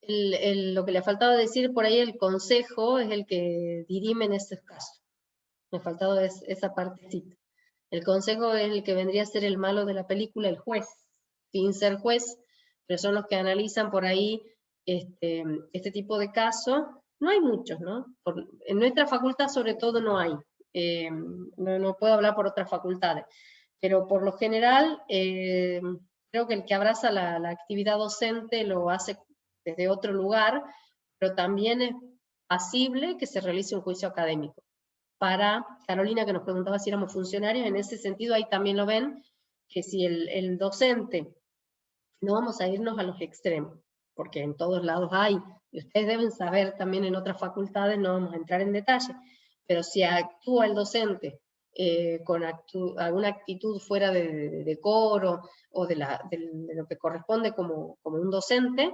lo que le faltaba decir por ahí, el consejo es el que dirime en estos casos. Me faltaba esa partecita. El consejo es el que vendría a ser el malo de la película, el juez, sin ser juez, pero son los que analizan por ahí este tipo de casos. No hay muchos, ¿no? En nuestra facultad sobre todo no hay. No puedo hablar por otras facultades, pero por lo general creo que el que abraza la actividad docente lo hace desde otro lugar, pero también es pasible que se realice un juicio académico. Para Carolina, que nos preguntaba si éramos funcionarios, en ese sentido ahí también lo ven, que si el docente, no vamos a irnos a los extremos, porque en todos lados hay, y ustedes deben saber también en otras facultades, no vamos a entrar en detalle, pero si actúa el docente con alguna actitud fuera de decoro o de lo que corresponde como un docente,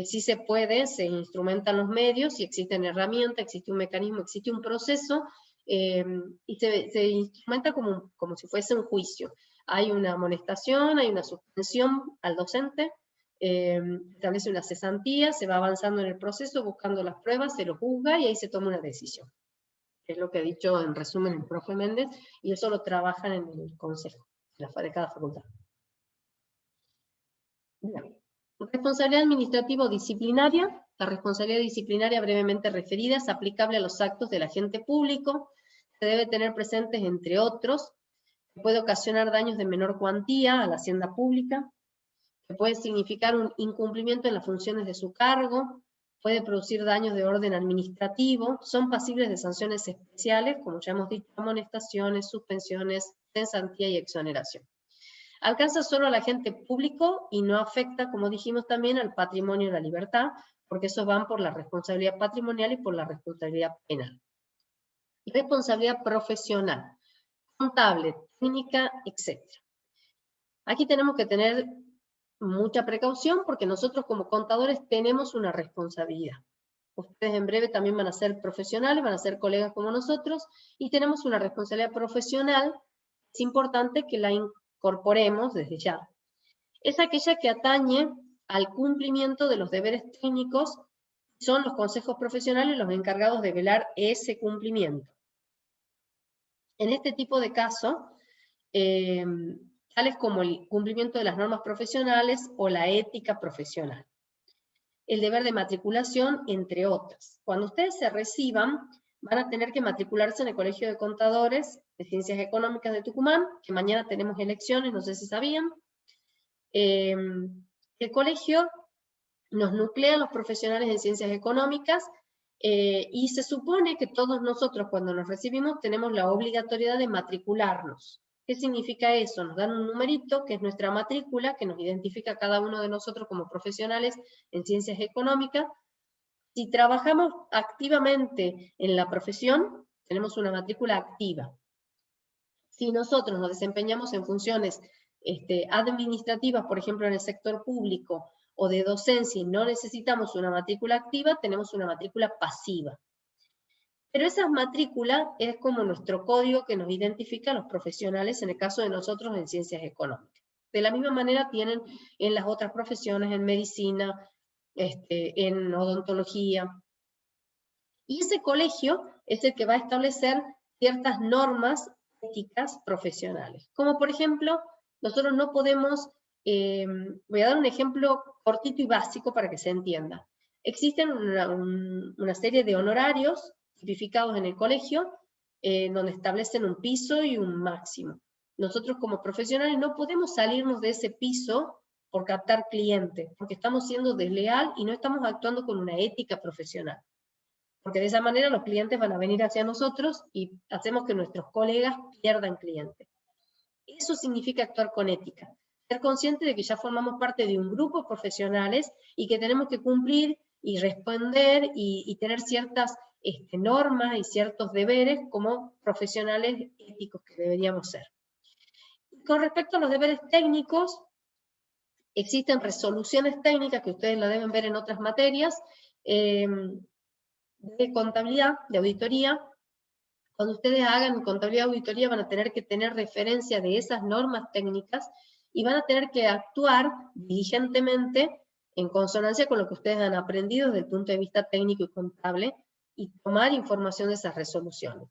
sí se puede, se instrumentan los medios y existen herramientas, existe un mecanismo, existe un proceso y se instrumenta como si fuese un juicio. Hay una amonestación, hay una suspensión al docente, establece una cesantía, se va avanzando en el proceso, buscando las pruebas, se lo juzga y ahí se toma una decisión. Es lo que ha dicho en resumen el profe Méndez, y eso lo trabajan en el consejo de cada facultad. Bien. Responsabilidad administrativa o disciplinaria. La responsabilidad disciplinaria brevemente referida es aplicable a los actos del agente público. Se debe tener presentes, entre otros, que puede ocasionar daños de menor cuantía a la hacienda pública, que puede significar un incumplimiento en las funciones de su cargo, puede producir daños de orden administrativo, son pasibles de sanciones especiales, como ya hemos dicho, amonestaciones, suspensiones, cesantía y exoneración. Alcanza solo al agente público y no afecta, como dijimos también, al patrimonio y la libertad, porque esos van por la responsabilidad patrimonial y por la responsabilidad penal. Responsabilidad profesional. contable, técnica, etc. Aquí tenemos que tener mucha precaución porque nosotros como contadores tenemos una responsabilidad. Ustedes en breve también van a ser profesionales, van a ser colegas como nosotros, y tenemos una responsabilidad profesional. Es importante que la incorporemos desde ya. Es aquella que atañe al cumplimiento de los deberes técnicos. Son los consejos profesionales los encargados de velar ese cumplimiento. En este tipo de casos, tales como el cumplimiento de las normas profesionales o la ética profesional, el deber de matriculación, entre otras. Cuando ustedes se reciban, van a tener que matricularse en el Colegio de Contadores de Ciencias Económicas de Tucumán, que mañana tenemos elecciones, no sé si sabían. El colegio nos nuclea a los profesionales en ciencias económicas, y se supone que todos nosotros cuando nos recibimos tenemos la obligatoriedad de matricularnos. ¿Qué significa eso? Nos dan un numerito que es nuestra matrícula, que nos identifica a cada uno de nosotros como profesionales en ciencias económicas. Si trabajamos activamente en la profesión, tenemos una matrícula activa. Si nosotros nos desempeñamos en funciones administrativas, por ejemplo en el sector público, o de docencia y no necesitamos una matrícula activa, tenemos una matrícula pasiva. Pero esa matrícula es como nuestro código que nos identifica a los profesionales, en el caso de nosotros en ciencias económicas. De la misma manera tienen en las otras profesiones, en medicina, en odontología. Y ese colegio es el que va a establecer ciertas normas éticas profesionales. Como por ejemplo, nosotros no podemos, voy a dar un ejemplo cortito y básico para que se entienda. Existen una serie de honorarios tipificados en el colegio, donde establecen un piso y un máximo. Nosotros como profesionales no podemos salirnos de ese piso por captar clientes, porque estamos siendo desleal y no estamos actuando con una ética profesional. Porque de esa manera los clientes van a venir hacia nosotros y hacemos que nuestros colegas pierdan clientes. Eso significa actuar con ética. Ser consciente de que ya formamos parte de un grupo de profesionales y que tenemos que cumplir y responder y tener ciertas normas y ciertos deberes como profesionales éticos que deberíamos ser. Con respecto a los deberes técnicos, existen resoluciones técnicas que ustedes la deben ver en otras materias, de contabilidad, de auditoría. Cuando ustedes hagan contabilidad y auditoría van a tener que tener referencia de esas normas técnicas y van a tener que actuar diligentemente en consonancia con lo que ustedes han aprendido desde el punto de vista técnico y contable y tomar información de esas resoluciones.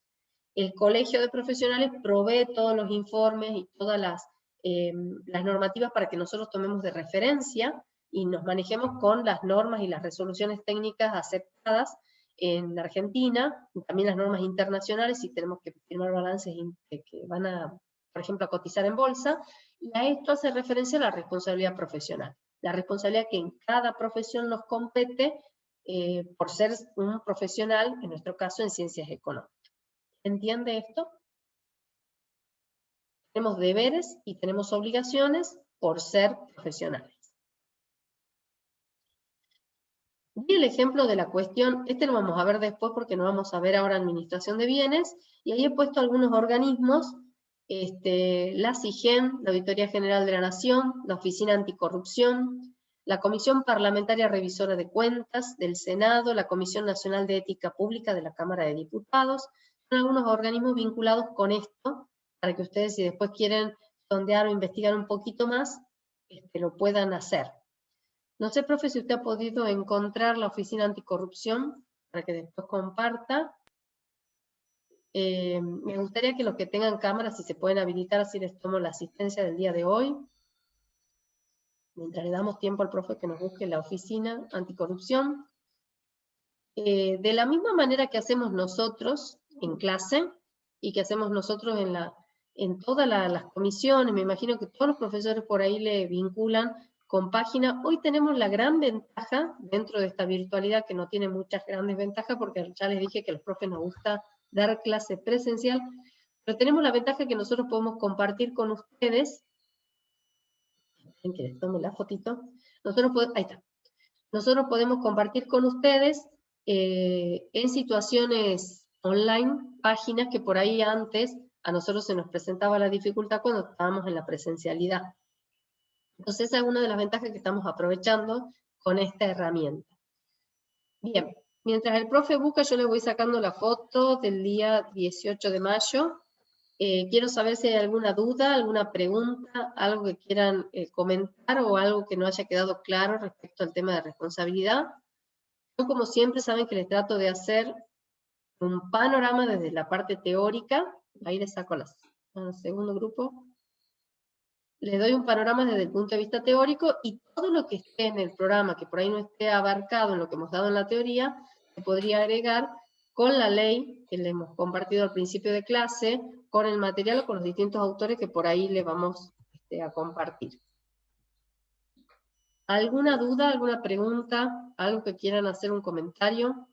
El Colegio de Profesionales provee todos los informes y todas las normativas para que nosotros tomemos de referencia y nos manejemos con las normas y las resoluciones técnicas aceptadas en Argentina, y también las normas internacionales si tenemos que firmar balances que van a, por ejemplo, a cotizar en bolsa, y a esto hace referencia a la responsabilidad profesional. La responsabilidad que en cada profesión nos compete por ser un profesional, en nuestro caso en ciencias económicas. ¿Entiende esto? Tenemos deberes y tenemos obligaciones por ser profesionales. Vi el ejemplo de la cuestión, lo vamos a ver después porque no vamos a ver ahora administración de bienes, y ahí he puesto algunos organismos, la CIGEN, la Auditoría General de la Nación, la Oficina Anticorrupción, la Comisión Parlamentaria Revisora de Cuentas del Senado, la Comisión Nacional de Ética Pública de la Cámara de Diputados. Son algunos organismos vinculados con esto, para que ustedes si después quieren sondear o investigar un poquito más, lo puedan hacer. No sé, profe, si usted ha podido encontrar la Oficina Anticorrupción, para que después comparta. Me gustaría que los que tengan cámaras, si se pueden habilitar, así les tomo la asistencia del día de hoy. Mientras le damos tiempo al profe que nos busque la Oficina Anticorrupción. De la misma manera que hacemos nosotros en clase, y que hacemos nosotros en todas las comisiones, me imagino que todos los profesores por ahí le vinculan con página. Hoy tenemos la gran ventaja, dentro de esta virtualidad, que no tiene muchas grandes ventajas, porque ya les dije que a los profes nos gusta dar clase presencial, pero tenemos la ventaja que nosotros podemos compartir con ustedes. ¿Quieren que les tome la fotito? Ahí está. Nosotros podemos compartir con ustedes en situaciones online, páginas que por ahí antes a nosotros se nos presentaba la dificultad cuando estábamos en la presencialidad. Entonces esa es una de las ventajas que estamos aprovechando con esta herramienta. Bien, mientras el profe busca, yo le voy sacando la foto del día 18 de mayo. Quiero saber si hay alguna duda, alguna pregunta, algo que quieran comentar o algo que no haya quedado claro respecto al tema de responsabilidad. Yo, como siempre, saben que les trato de hacer un panorama desde la parte teórica. Ahí les saco al segundo grupo. Les doy un panorama desde el punto de vista teórico y todo lo que esté en el programa, que por ahí no esté abarcado en lo que hemos dado en la teoría, se podría agregar con la ley que le hemos compartido al principio de clase, con el material o con los distintos autores que por ahí le vamos a compartir. ¿Alguna duda, alguna pregunta, algo que quieran hacer un comentario?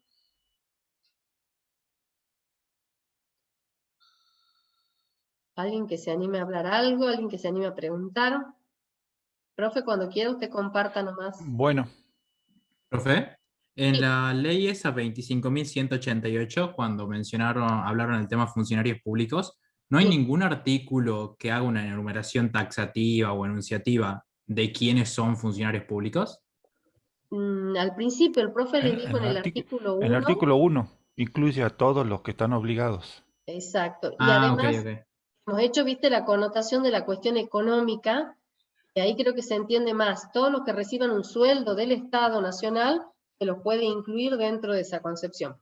¿Alguien que se anime a hablar algo? ¿Alguien que se anime a preguntar? Profe, cuando quiera usted comparta nomás. Bueno, Profe, en Sí. la ley esa 25.188, cuando hablaron del tema funcionarios públicos, ¿no hay Sí. ningún artículo que haga una enumeración taxativa o enunciativa de quiénes son funcionarios públicos? Al principio el profe le dijo en el artículo en el 1, artículo 1 incluye a todos los que están obligados. exacto, y Ah, ok, además ok. hemos hecho, viste, la connotación de la cuestión económica, y ahí creo que se entiende más. Todos los que reciban un sueldo del Estado Nacional se los puede incluir dentro de esa concepción.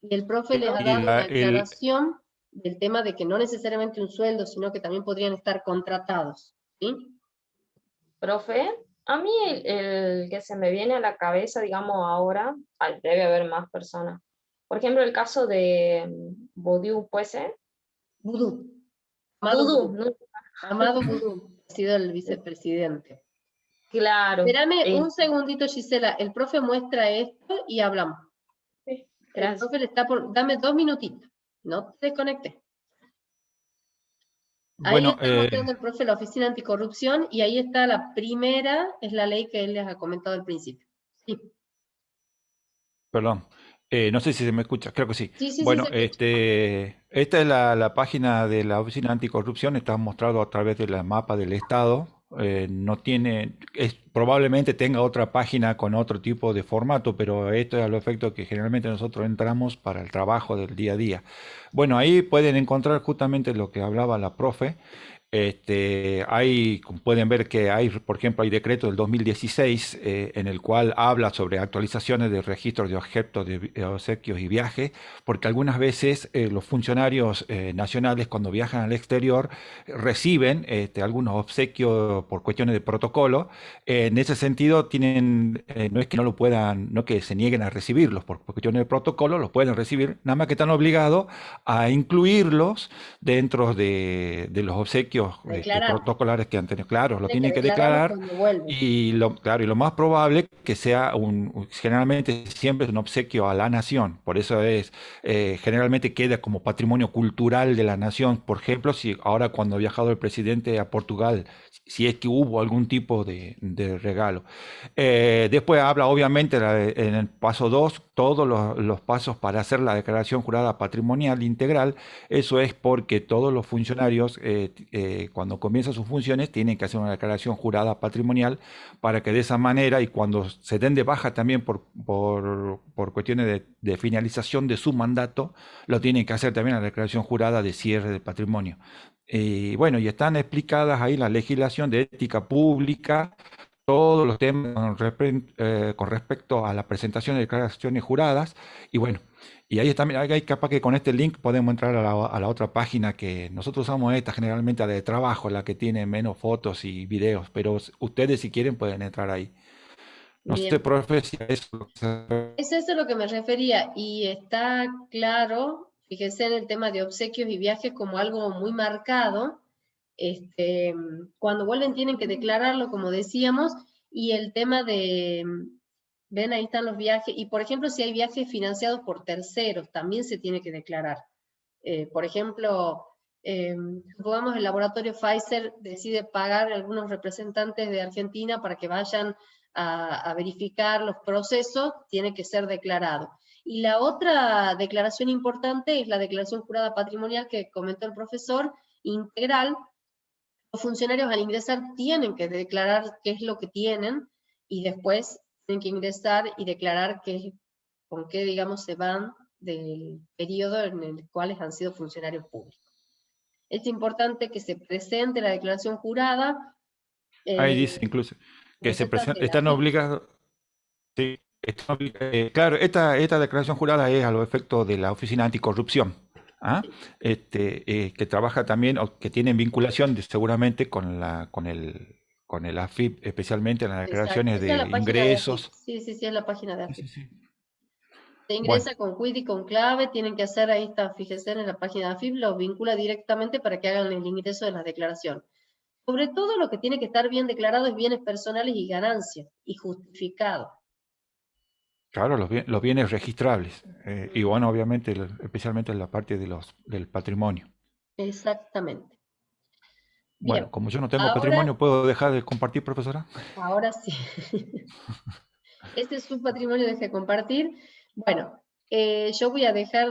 Y el profe les ha Y dado una aclaración del tema de que no necesariamente un sueldo, sino que también podrían estar contratados, ¿sí? Profe, a mí el que se me viene a la cabeza, digamos ahora, debe haber más personas. Por ejemplo, el caso de Boudiou, ¿puede ser? Vudú. Amado Vudú, Vudú. ¿no? Amado Vudú, ha sido el vicepresidente. Claro. Espérame un segundito, Gisela. El profe muestra esto y hablamos. Sí, El gracias. profe le está por... Dame 2 minutitos. No te desconectes. Ahí Bueno, está mostrando el profe la Oficina Anticorrupción y ahí está la primera, es la ley que él les ha comentado al principio. Sí, perdón, no sé si se me escucha, creo que sí. sí, sí, Bueno, se escucha. esta es la página de la Oficina Anticorrupción, está mostrado a través del mapa del Estado. No tiene, probablemente tenga otra página con otro tipo de formato, pero esto es a lo efecto que generalmente nosotros entramos para el trabajo del día a día. Bueno, ahí pueden encontrar justamente lo que hablaba la profe. Como pueden ver que hay, por ejemplo, hay decreto del 2016 en el cual habla sobre actualizaciones de registros de objetos de obsequios y viajes, porque algunas veces los funcionarios nacionales cuando viajan al exterior reciben algunos obsequios por cuestiones de protocolo. En ese sentido, no es que no lo puedan, no que se nieguen a recibirlos por cuestiones de protocolo, los pueden recibir, nada más que están obligados a incluirlos dentro de los obsequios Declarar. protocolares que han tenido. Claro, lo Tiene tienen que declararlo declarar cuando vuelve. y lo más probable que sea generalmente siempre es un obsequio a la nación. Por eso generalmente queda como patrimonio cultural de la nación. Por ejemplo, si ahora cuando ha viajado el presidente a Portugal, si es que hubo algún tipo de regalo. Después habla obviamente en el paso 2, todos los pasos para hacer la declaración jurada patrimonial integral. Eso es porque todos los funcionarios cuando comienzan sus funciones tienen que hacer una declaración jurada patrimonial para que de esa manera y cuando se den de baja también por cuestiones de finalización de su mandato, lo tienen que hacer también la declaración jurada de cierre de patrimonio. Y bueno, y están explicadas ahí la legislación de ética pública, todos los temas con respecto a la presentación de declaraciones juradas, y bueno, y ahí está, mira, ahí capaz que con este link podemos entrar a la otra página que nosotros usamos esta generalmente, la de trabajo, la que tiene menos fotos y videos, pero ustedes si quieren pueden entrar ahí. No sé, Bien. profe, si es Es eso a lo que me refería, y está claro, fíjese en el tema de obsequios y viajes como algo muy marcado. Cuando vuelven tienen que declararlo, como decíamos, y el tema de, ven, ahí están los viajes, y por ejemplo, si hay viajes financiados por terceros, también se tiene que declarar. Por ejemplo, supongamos el laboratorio Pfizer decide pagar a algunos representantes de Argentina para que vayan a verificar los procesos, tiene que ser declarado. Y la otra declaración importante es la declaración jurada patrimonial que comentó el profesor, integral. Los funcionarios al ingresar tienen que declarar qué es lo que tienen y después tienen que ingresar y declarar con qué, digamos, se van del periodo en el cual han sido funcionarios públicos. Es importante que se presente la declaración jurada. Ahí dice incluso que están obligados. Sí, claro, esta declaración jurada es a los efectos de la Oficina Anticorrupción, ¿ah? Que trabaja también, o que tienen vinculación seguramente con el AFIP, especialmente en las declaraciones de ingresos. Sí, es la página de AFIP. Sí. Se ingresa con quid y con clave, tienen que hacer, ahí está, fíjense en la página de AFIP, los vincula directamente para que hagan el ingreso de las declaraciones. Sobre todo lo que tiene que estar bien declarado es bienes personales y ganancias, y justificado. Claro, los bienes registrables. Y bueno, obviamente, especialmente en la parte del patrimonio. Exactamente. Bueno, bien, como yo no tengo patrimonio, ¿puedo dejar de compartir, profesora? Ahora sí. Este es su patrimonio, deje de compartir. Bueno, yo voy a dejar